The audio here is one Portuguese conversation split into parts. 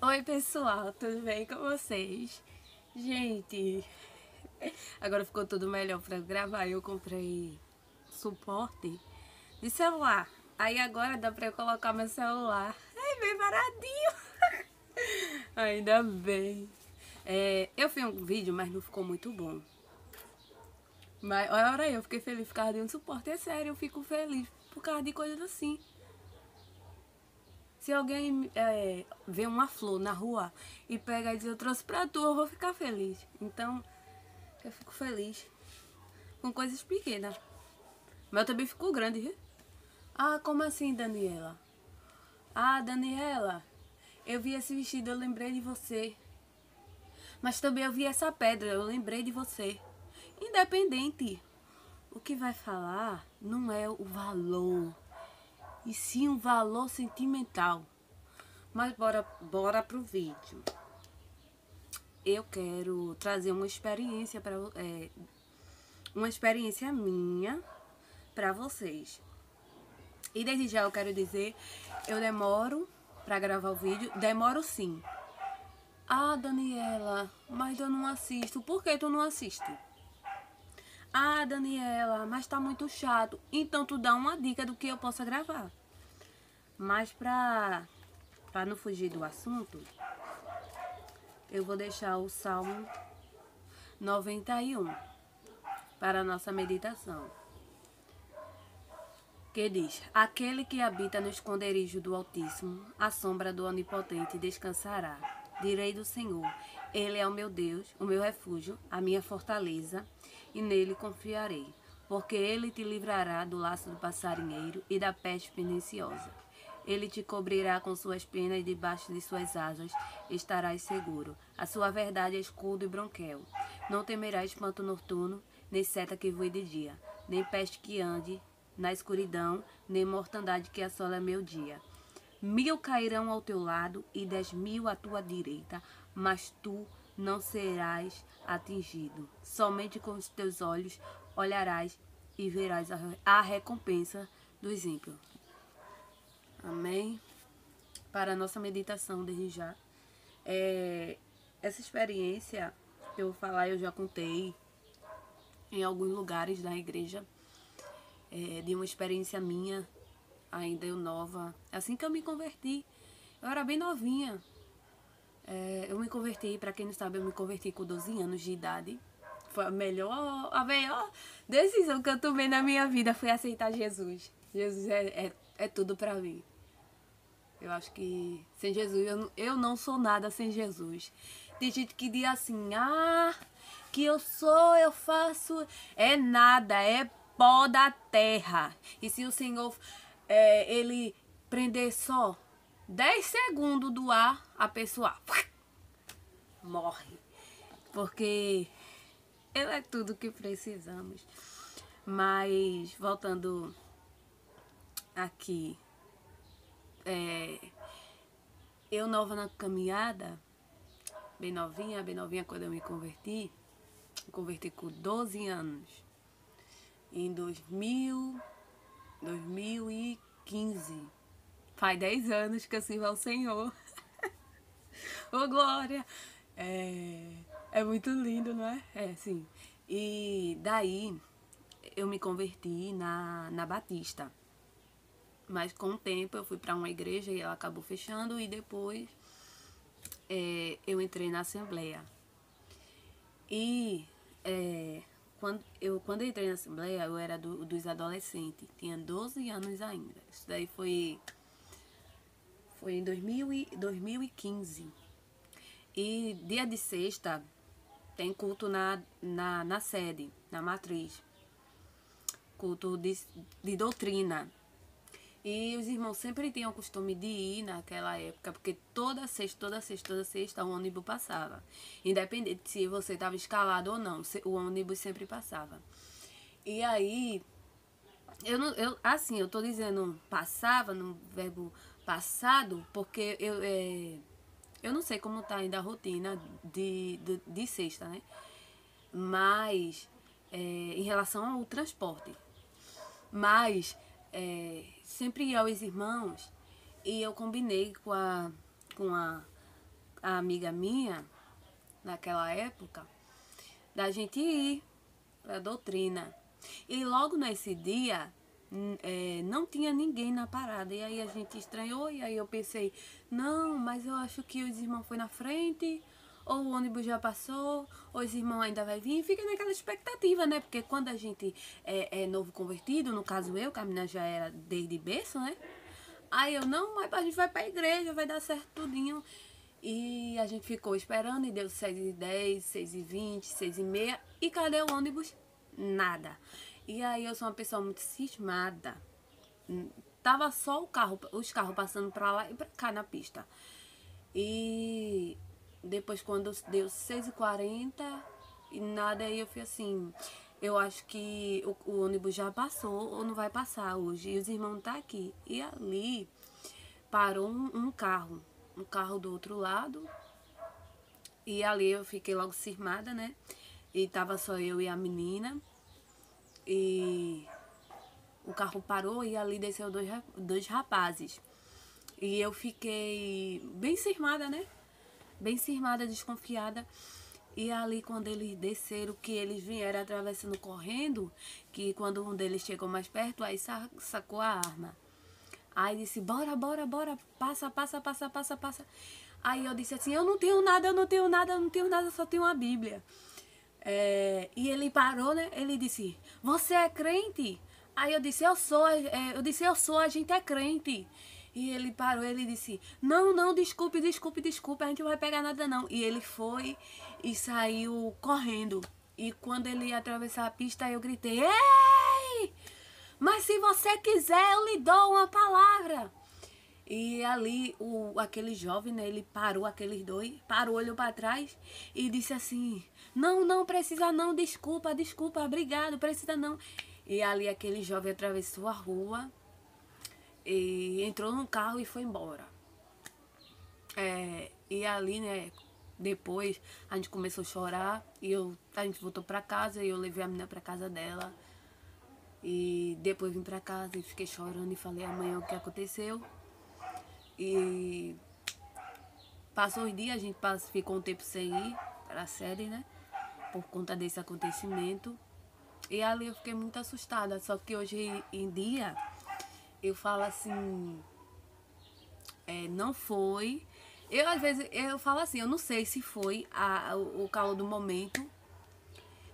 Oi pessoal, tudo bem com vocês? Gente, agora ficou tudo melhor pra gravar. Eu comprei suporte de celular. Aí agora dá pra eu colocar meu celular. É bem baratinho. Ainda bem. Eu fiz um vídeo, mas não ficou muito bom. Mas olha aí, eu fiquei feliz por causa de um suporte. É sério, eu fico feliz por causa de coisas assim. Se alguém vê uma flor na rua e pega e diz, eu trouxe pra tu, eu vou ficar feliz. Então, eu fico feliz com coisas pequenas. Mas eu também fico grande, viu? Ah, como assim, Daniela? Ah, Daniela, eu vi esse vestido, eu lembrei de você. Mas também eu vi essa pedra, eu lembrei de você. Independente, o que vai falar não é o valor, e sim um valor sentimental. Mas bora pro vídeo. Eu quero trazer uma experiência uma experiência minha para vocês. E desde já eu quero dizer, eu demoro para gravar o vídeo, demoro sim. Ah, Daniela, mas eu não assisto. Por que tu não assiste? Ah, Daniela, mas tá muito chato. Então tu dá uma dica do que eu possa gravar. Mas para não fugir do assunto, eu vou deixar o Salmo 91 para a nossa meditação. Que diz, aquele que habita no esconderijo do Altíssimo, à sombra do Onipotente descansará. Direi do Senhor, Ele é o meu Deus, o meu refúgio, a minha fortaleza, e nele confiarei, porque Ele te livrará do laço do passarinheiro e da peste perniciosa. Ele te cobrirá com suas penas e debaixo de suas asas estarás seguro. A sua verdade é escudo e bronquel. Não temerás espanto noturno, nem seta que voe de dia, nem peste que ande na escuridão, nem mortandade que assola meu dia. 1000 cairão ao teu lado e 10.000 à tua direita, mas tu não serás atingido. Somente com os teus olhos olharás e verás a recompensa dos ímpios. Amém? Para a nossa meditação desde já. Essa experiência que eu vou falar, eu já contei em alguns lugares da igreja. De uma experiência minha, ainda eu nova. Assim que eu me converti, eu era bem novinha. Eu me converti, para quem não sabe, eu me converti com 12 anos de idade. Foi a melhor decisão que eu tomei na minha vida foi aceitar Jesus. Jesus é tudo para mim. Eu acho que sem Jesus, eu não sou nada sem Jesus. Tem gente que diz assim, que eu faço, é nada, é pó da terra. E se o Senhor, ele prender só 10 segundos do ar, a pessoa morre. Porque ele é tudo que precisamos. Mas, voltando aqui, eu nova na caminhada, bem novinha quando eu me converti. Me converti com 12 anos. Em 2015. Faz 10 anos que eu sirvo ao Senhor. Ô, glória! É muito lindo, não é? É, sim. E daí eu me converti na Batista. Mas com o tempo eu fui para uma igreja e ela acabou fechando e depois eu entrei na Assembleia. E quando eu entrei na Assembleia, eu era dos adolescentes, tinha 12 anos ainda. Isso daí foi em 2015. E dia de sexta tem culto na sede, na matriz. Culto de doutrina. E os irmãos sempre tinham o costume de ir naquela época, porque toda sexta, o ônibus passava. Independente se você estava escalado ou não, o ônibus sempre passava. E aí, eu tô dizendo passava no verbo passado, porque eu não sei como tá ainda a rotina de sexta, né? Mas, em relação ao transporte. Mas, sempre ia aos irmãos e eu combinei com a a amiga minha, naquela época, da gente ir para doutrina. E logo nesse dia, não tinha ninguém na parada. E aí a gente estranhou, e aí eu pensei, não, mas eu acho que os irmãos foi na frente, ou o ônibus já passou, ou os irmãos ainda vai vir. Fica naquela expectativa, né? Porque quando a gente é novo convertido, no caso eu, que a menina já era desde berço, né? Aí eu, não, mas a gente vai pra igreja, vai dar certo tudinho. E a gente ficou esperando e deu 6h10, 6h20, 6h30. E cadê o ônibus? Nada. E aí eu sou uma pessoa muito cismada. Tava só os carros passando pra lá e pra cá na pista. E depois quando deu 6h40 e nada, aí eu fui assim, eu acho que o ônibus já passou ou não vai passar hoje. E os irmãos tá aqui. E ali parou um carro do outro lado. E ali eu fiquei logo cismada, né? E tava só eu e a menina. E o carro parou e ali desceu dois rapazes. E eu fiquei bem cismada, né? Bem cismada, desconfiada. E ali quando eles desceram, que eles vieram atravessando correndo, que quando um deles chegou mais perto, aí sacou a arma. Aí disse, bora, bora, bora, passa, passa, passa, passa, passa. Aí eu disse assim, eu não tenho nada, eu não tenho nada, eu não tenho nada, só tenho uma Bíblia. E ele parou, né? Ele disse, você é crente? Aí eu disse, eu sou, a gente é crente. E ele parou, ele disse, não, não, desculpe, desculpe, desculpe, a gente não vai pegar nada não. E ele foi e saiu correndo. E quando ele ia atravessar a pista, eu gritei, ei! Mas se você quiser, eu lhe dou uma palavra. E ali, aquele jovem, né, ele parou, aqueles dois, parou, olhou para trás e disse assim, não, não precisa não, desculpa, desculpa, obrigado, precisa não. E ali aquele jovem atravessou a rua e entrou no carro e foi embora. E ali, né, depois a gente começou a chorar e a gente voltou para casa e eu levei a menina para casa dela. E depois vim para casa e fiquei chorando e falei amanhã o que aconteceu. E passou os dias, a gente ficou um tempo sem ir para a sede, né? Por conta desse acontecimento. E ali eu fiquei muito assustada. Só que hoje em dia eu falo assim, não foi. Eu às vezes eu falo assim, eu não sei se foi o calor do momento.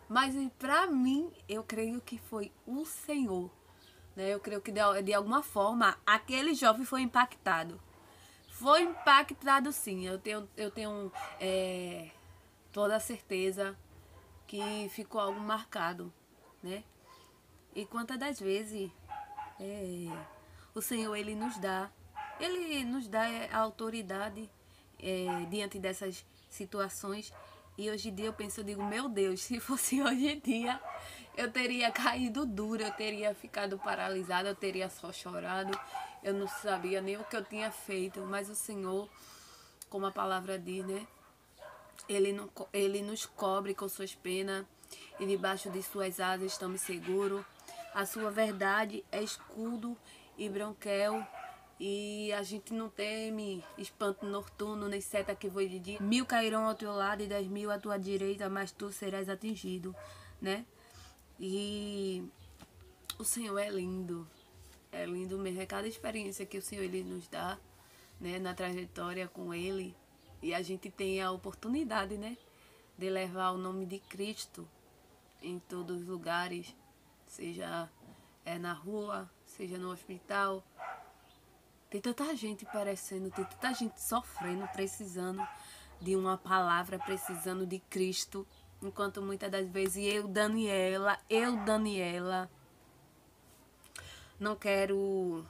Mas pra mim, eu creio que foi o Senhor. Né? Eu creio que de alguma forma aquele jovem foi impactado. Foi impactado sim, eu tenho toda a certeza que ficou algo marcado, né? E quantas das vezes o Senhor Ele nos dá a autoridade diante dessas situações. E hoje em dia eu digo, meu Deus, se fosse hoje em dia, eu teria caído dura, eu teria ficado paralisada, eu teria só chorado, eu não sabia nem o que eu tinha feito, mas o Senhor, como a palavra diz, né? Ele nos cobre com suas penas e debaixo de suas asas estamos seguros. A sua verdade é escudo e bronquel. E a gente não teme espanto noturno, nem seta que voe de dia. 1000 cairão ao teu lado e 10.000 à tua direita, mas tu serás atingido, né? E o Senhor é lindo mesmo. É cada experiência que o Senhor Ele nos dá, né, na trajetória com Ele. E a gente tem a oportunidade, né, de levar o nome de Cristo em todos os lugares, seja na rua, seja no hospital. Tem tanta gente perecendo, tem tanta gente sofrendo, precisando de uma palavra, precisando de Cristo. Enquanto muitas das vezes eu, Daniela, não quero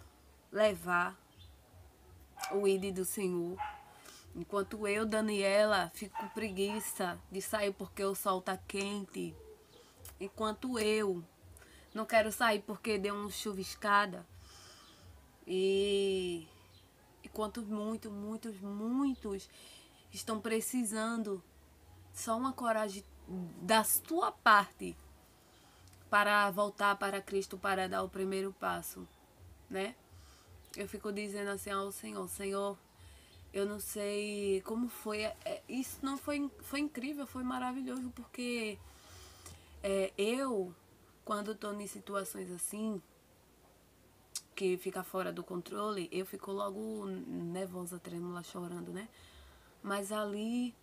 levar o ID do Senhor. Enquanto eu, Daniela, fico com preguiça de sair porque o sol tá quente. Enquanto eu não quero sair porque deu uma chuviscada. E enquanto muitos estão precisando só uma coragem da sua parte para voltar para Cristo, para dar o primeiro passo, né? Eu fico dizendo assim ao Senhor, Senhor, Eu não sei como foi. Isso não foi incrível, foi maravilhoso, porque eu, quando tô em situações assim, que fica fora do controle, eu fico logo nervosa, trêmula, chorando, né? Mas ali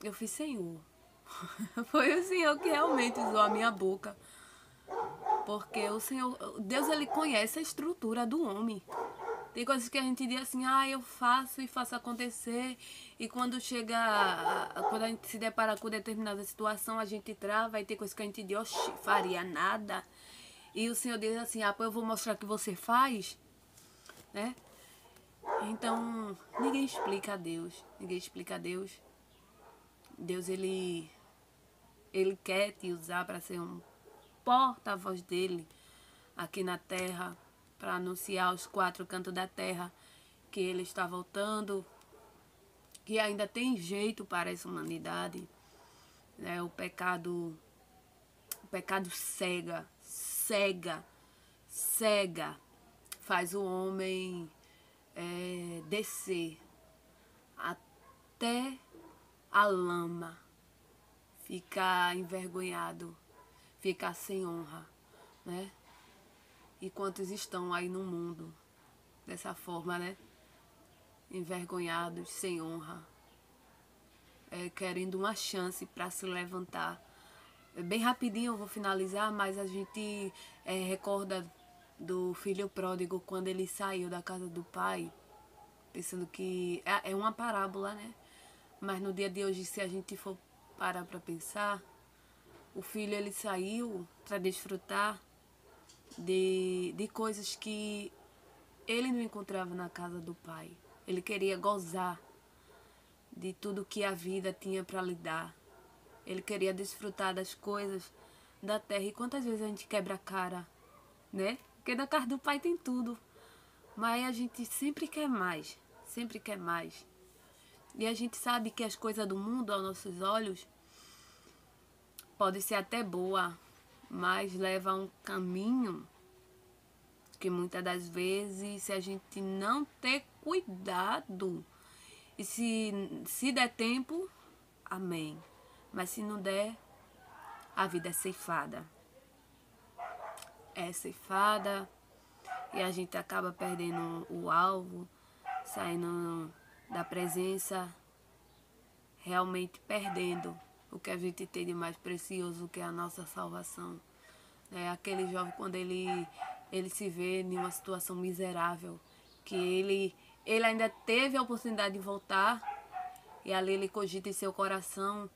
eu fiz Senhor. Foi o Senhor que realmente usou a minha boca. Porque o Senhor, Deus, ele conhece a estrutura do homem. Tem coisas que a gente diz assim, eu faço e faço acontecer. E quando quando a gente se depara com determinada situação, a gente trava. E tem coisas que a gente diz, oxi, faria nada. E o Senhor diz assim, pô, eu vou mostrar que você faz, né? Então, ninguém explica a Deus. Ninguém explica a Deus. Deus, ele quer te usar para ser um porta-voz dele aqui na terra, para anunciar os quatro cantos da terra que ele está voltando, que ainda tem jeito para essa humanidade, né? O pecado cega, faz o homem descer até a lama, ficar envergonhado, ficar sem honra, né? E quantos estão aí no mundo dessa forma, né? Envergonhados, sem honra, querendo uma chance para se levantar. Bem rapidinho eu vou finalizar, mas a gente recorda do filho pródigo quando ele saiu da casa do pai, pensando que é uma parábola, né? Mas no dia de hoje, se a gente for parar para pensar, o filho, ele saiu para desfrutar de coisas que ele não encontrava na casa do pai. Ele queria gozar de tudo que a vida tinha para lhe dar. Ele queria desfrutar das coisas da terra. E quantas vezes a gente quebra a cara, né? Porque na casa do pai tem tudo. Mas a gente sempre quer mais. Sempre quer mais. E a gente sabe que as coisas do mundo, aos nossos olhos, pode ser até boa, mas leva a um caminho que muitas das vezes, se a gente não ter cuidado, e se der tempo, amém. Mas se não der, a vida é ceifada. É ceifada e a gente acaba perdendo o alvo, saindo da presença, realmente perdendo o que a gente tem de mais precioso, que é a nossa salvação. Aquele jovem, quando ele se vê em uma situação miserável, que ele ainda teve a oportunidade de voltar, e ali ele cogita em seu coração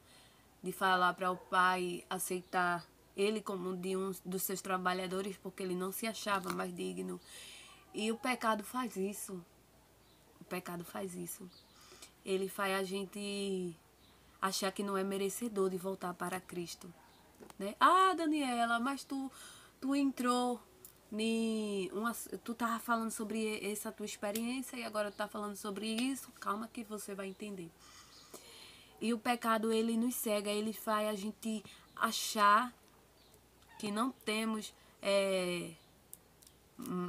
de falar para o pai aceitar ele como de um dos seus trabalhadores, porque ele não se achava mais digno. E o pecado faz isso. O pecado faz isso. Ele faz a gente achar que não é merecedor de voltar para Cristo, né? Daniela, mas tu entrou tu tava falando sobre essa tua experiência e agora tu tá falando sobre isso. Calma que você vai entender. E o pecado, ele nos cega, ele faz a gente achar que não temos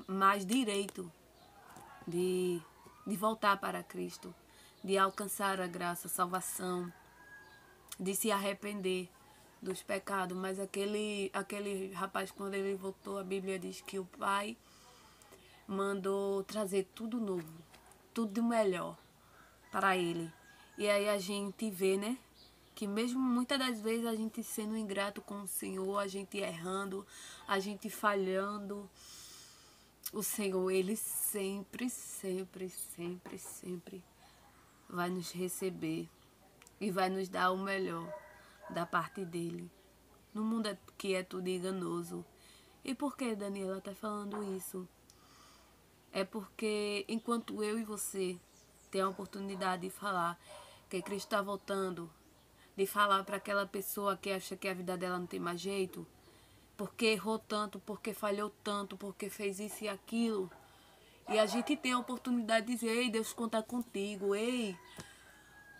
mais direito de voltar para Cristo, de alcançar a graça, a salvação, de se arrepender dos pecados. Mas aquele rapaz, quando ele voltou, a Bíblia diz que o pai mandou trazer tudo novo, tudo de melhor para ele. E aí a gente vê, né, que mesmo muitas das vezes a gente sendo ingrato com o Senhor, a gente errando, a gente falhando, o Senhor, ele sempre, sempre, sempre, sempre vai nos receber e vai nos dar o melhor da parte dele. No mundo que é tudo enganoso. E por que Daniela está falando isso? É porque enquanto eu e você tem a oportunidade de falar que Cristo está voltando, de falar para aquela pessoa que acha que a vida dela não tem mais jeito, porque errou tanto, porque falhou tanto, porque fez isso e aquilo, e a gente tem a oportunidade de dizer: ei, Deus conta contigo, ei,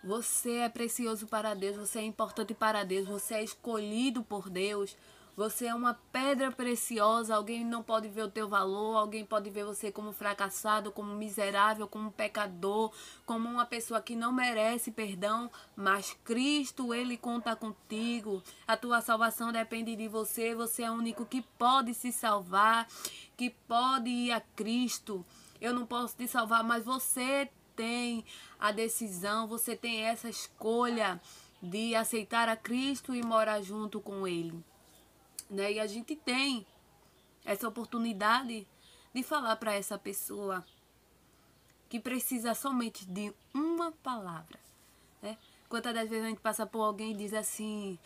você é precioso para Deus, você é importante para Deus, você é escolhido por Deus, Você é uma pedra preciosa, alguém não pode ver o teu valor, alguém pode ver você como fracassado, como miserável, como pecador, como uma pessoa que não merece perdão, mas Cristo, Ele conta contigo. A tua salvação depende de você, você é o único que pode se salvar, que pode ir a Cristo. Eu não posso te salvar, mas você tem a decisão, você tem essa escolha de aceitar a Cristo e morar junto com Ele. Né? E a gente tem essa oportunidade de falar para essa pessoa que precisa somente de uma palavra. Né? Quantas das vezes a gente passa por alguém e diz assim,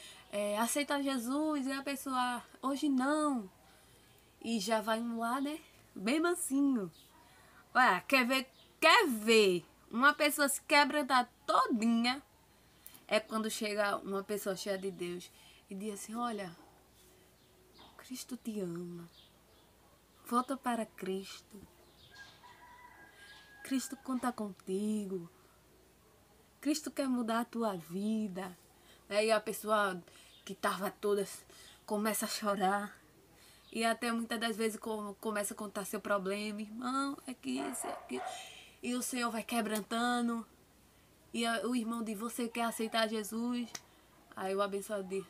aceita Jesus, e a pessoa, hoje não. E já vai um lá, né? Bem mansinho. Olha, quer ver uma pessoa se quebrantar todinha, é quando chega uma pessoa cheia de Deus e diz assim, olha, Cristo te ama. Volta para Cristo. Cristo conta contigo. Cristo quer mudar a tua vida. Aí a pessoa que estava toda começa a chorar. E até muitas das vezes começa a contar seu problema. Irmão, é que isso, é aquilo. E o Senhor vai quebrantando. E o irmão diz, você quer aceitar Jesus? Aí o abençoado diz,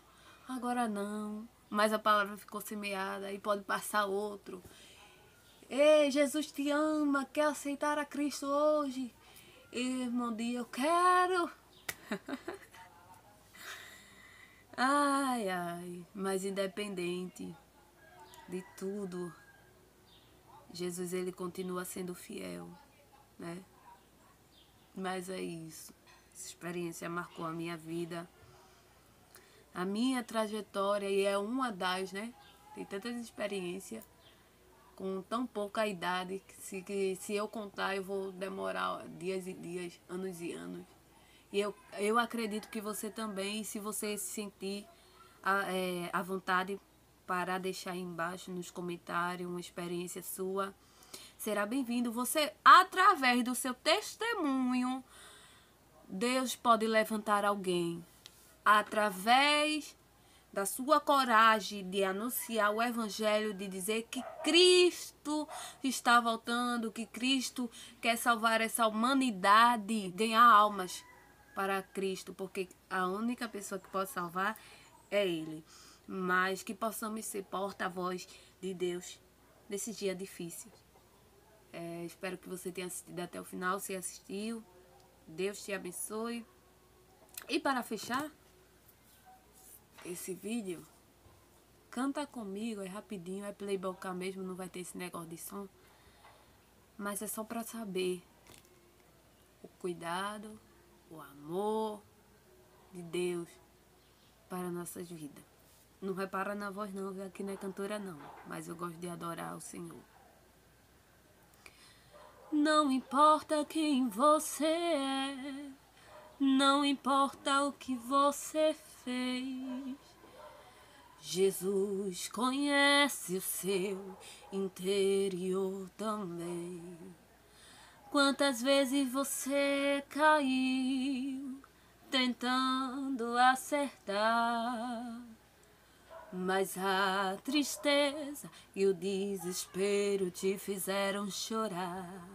agora não. Mas a palavra ficou semeada e pode passar outro. Ei, Jesus te ama, quer aceitar a Cristo hoje? E o irmão diz, eu quero. Ai, ai, mas independente de tudo, Jesus, ele continua sendo fiel, né? Mas é isso. Essa experiência marcou a minha vida, a minha trajetória, e é uma das, né? Tem tantas experiências com tão pouca idade que se eu contar eu vou demorar dias e dias, anos e anos. E eu acredito que você também, se você se sentir à vontade para deixar aí embaixo nos comentários uma experiência sua, será bem-vindo. Você, através do seu testemunho, Deus pode levantar alguém. Através da sua coragem de anunciar o evangelho, de dizer que Cristo está voltando, que Cristo quer salvar essa humanidade, ganhar almas para Cristo, porque a única pessoa que pode salvar é Ele. Mas que possamos ser porta-voz de Deus nesse dia difícil. Espero que você tenha assistido até o final. Se assistiu, Deus te abençoe. E para fechar esse vídeo, canta comigo, é rapidinho, é playbocar mesmo, não vai ter esse negócio de som, mas é só para saber o cuidado, o amor de Deus para nossas vidas. Não repara na voz não, viu? Aqui não é cantora não, mas eu gosto de adorar o Senhor. Não importa quem você é, não importa o que você fez, Jesus conhece o seu interior também. Quantas vezes você caiu tentando acertar, mas a tristeza e o desespero te fizeram chorar.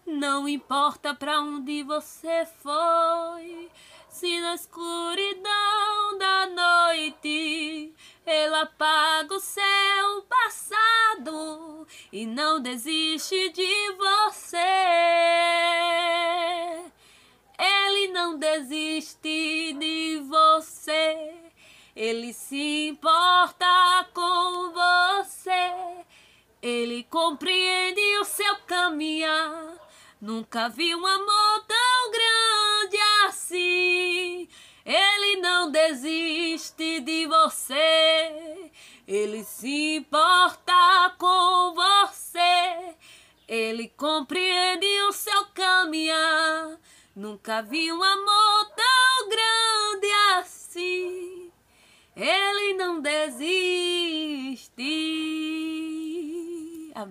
Não importa pra onde você foi, se na escuridão da noite Ele apaga o seu passado e não desiste de você. Ele não desiste de você. Ele se importa com você. Ele compreende o seu caminhar. Nunca vi um amor tão grande assim. Ele não desiste de você. Ele se importa com você. Ele compreende o seu caminhar. Nunca vi um amor tão grande assim. Ele não desiste.